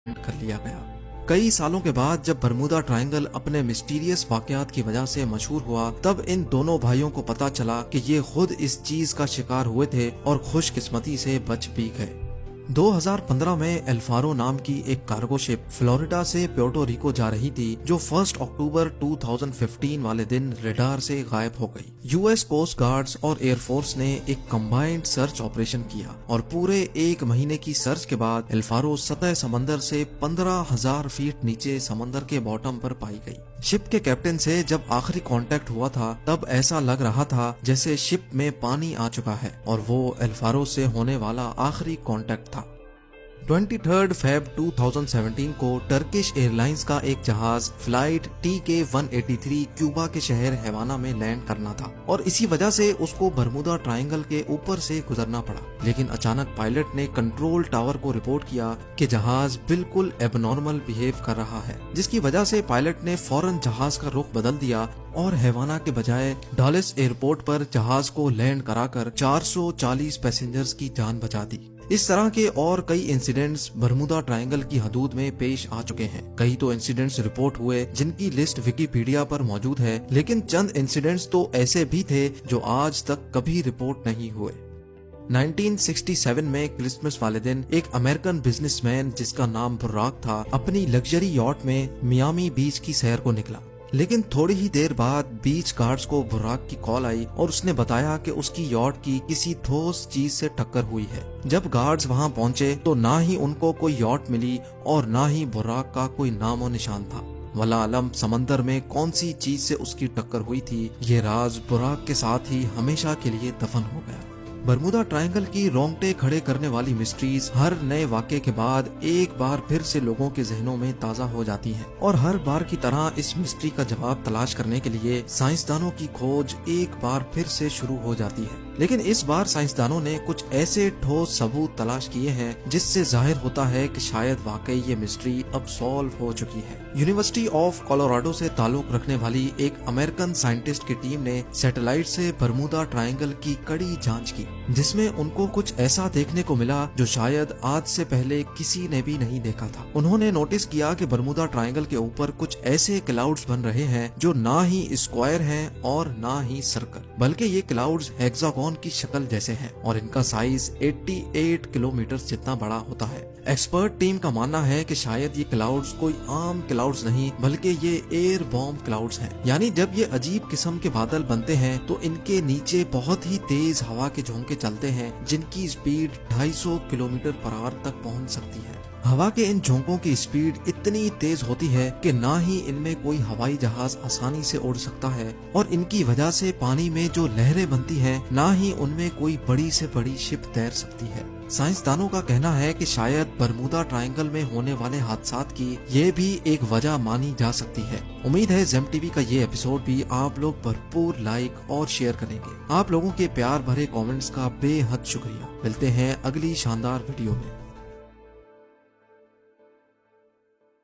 कर लिया गया। कई सालों के बाद जब बरमूदा ट्रायंगल अपने मिस्टीरियस वाकयात की वजह से मशहूर हुआ, तब इन दोनों भाइयों को पता चला कि ये खुद इस चीज का शिकार हुए थे और खुशकिस्मती से बच भी गए। 2015 में एल्फारो नाम की एक कार्गो शिप फ्लोरिडा से प्योर्टो रिको जा रही थी, जो 1 अक्टूबर 2015 वाले दिन रडार से गायब हो गई। यूएस कोस्ट गार्ड्स और एयरफोर्स ने एक कंबाइंड सर्च ऑपरेशन किया और पूरे 1 महीने की सर्च के बाद एल्फारो सतह समंदर से 15,000 फीट नीचे समंदर के बॉटम पर पाई गई। शिप के कैप्टन से जब आखिरी कांटेक्ट हुआ था, तब ऐसा लग रहा था जैसे शिप में पानी आ चुका है और वो एल्फारो से होने वाला आखिरी कांटेक्ट था। 23 फेब 2017 को टर्किश एयरलाइंस का एक जहाज फ्लाइट TK-183 क्यूबा के शहर हैवाना में लैंड करना था और इसी वजह से उसको बरमूदा ट्रायंगल के ऊपर से गुजरना पड़ा। लेकिन अचानक पायलट ने कंट्रोल टावर को रिपोर्ट किया कि जहाज बिल्कुल एबनॉर्मल बिहेव कर रहा है, जिसकी वजह से पायलट ने फौरन जहाज का रुख बदल दिया और हैवाना के बजाय डॉलेस एयरपोर्ट पर जहाज को लैंड कराकर 440 पैसेंजर्स की जान बचा दी। इस तरह के और कई इंसिडेंट्स बरमूदा ट्रायंगल की हदूद में पेश आ चुके हैं। कई तो इंसिडेंट्स रिपोर्ट हुए जिनकी लिस्ट विकिपीडिया पर मौजूद है, लेकिन चंद इंसिडेंट्स तो ऐसे भी थे जो आज तक कभी रिपोर्ट नहीं हुए। 1967 में क्रिसमस वाले दिन एक अमेरिकन बिजनेसमैन जिसका नाम बुर्राक था, अपनी लग्जरी यॉट में मियामी बीच की सैर को निकला। लेकिन थोड़ी ही देर बाद बीच गार्ड्स को बुर्राक की कॉल आई और उसने बताया कि उसकी यॉट की किसी ठोस चीज से टक्कर हुई है। जब गार्ड्स वहां पहुंचे तो ना ही उनको कोई यॉट मिली और ना ही बुर्राक का कोई नामो निशान था। वला आलम समंदर में कौन सी चीज से उसकी टक्कर हुई थी, ये राज बुर्राक के साथ ही हमेशा के लिए दफन हो गया। बरमूदा ट्रायंगल की रोंगटे खड़े करने वाली मिस्ट्रीज हर नए वाक़े के बाद एक बार फिर से लोगों के जहनों में ताज़ा हो जाती हैं और हर बार की तरह इस मिस्ट्री का जवाब तलाश करने के लिए साइंसदानों की खोज एक बार फिर से शुरू हो जाती है। लेकिन इस बार साइंसदानों ने कुछ ऐसे ठोस सबूत तलाश किए हैं जिससे जाहिर होता है कि शायद वाकई ये मिस्ट्री अब सॉल्व हो चुकी है। यूनिवर्सिटी ऑफ कोलोराडो से ताल्लुक रखने वाली एक अमेरिकन साइंटिस्ट की टीम ने सैटेलाइट से बरमूदा ट्रायंगल की कड़ी जांच की, जिसमें उनको कुछ ऐसा देखने को मिला जो शायद आज से पहले किसी ने भी नहीं देखा था। उन्होंने नोटिस किया कि बरमूदा ट्रायंगल के ऊपर कुछ ऐसे क्लाउड्स बन रहे हैं जो ना ही स्क्वायर हैं और ना ही सर्कल, बल्कि ये क्लाउड्स हेक्सागोन की शक्ल जैसे हैं और इनका साइज 88 किलोमीटर जितना बड़ा होता है। एक्सपर्ट टीम का मानना है कि शायद ये क्लाउड्स कोई आम क्लाउड्स नहीं बल्कि ये एयर बॉम्ब क्लाउड्स हैं। यानी जब ये अजीब किस्म के बादल बनते हैं तो इनके नीचे बहुत ही तेज हवा के झोंके चलते हैं जिनकी स्पीड 250 किलोमीटर पर आवर तक पहुंच सकती है। हवा के इन झोंकों की स्पीड इतनी तेज होती है कि ना ही इनमें कोई हवाई जहाज आसानी से उड़ सकता है और इनकी वजह से पानी में जो लहरें बनती हैं ना ही उनमें कोई बड़ी से बड़ी शिप तैर सकती है। साइंसदानों का कहना है कि शायद बरमूदा ट्रायंगल में होने वाले हादसात की ये भी एक वजह मानी जा सकती है। उम्मीद है जेम टीवी का ये एपिसोड भी आप लोग भरपूर लाइक और शेयर करेंगे। आप लोगों के प्यार भरे कमेंट्स का बेहद शुक्रिया। मिलते हैं अगली शानदार वीडियो में।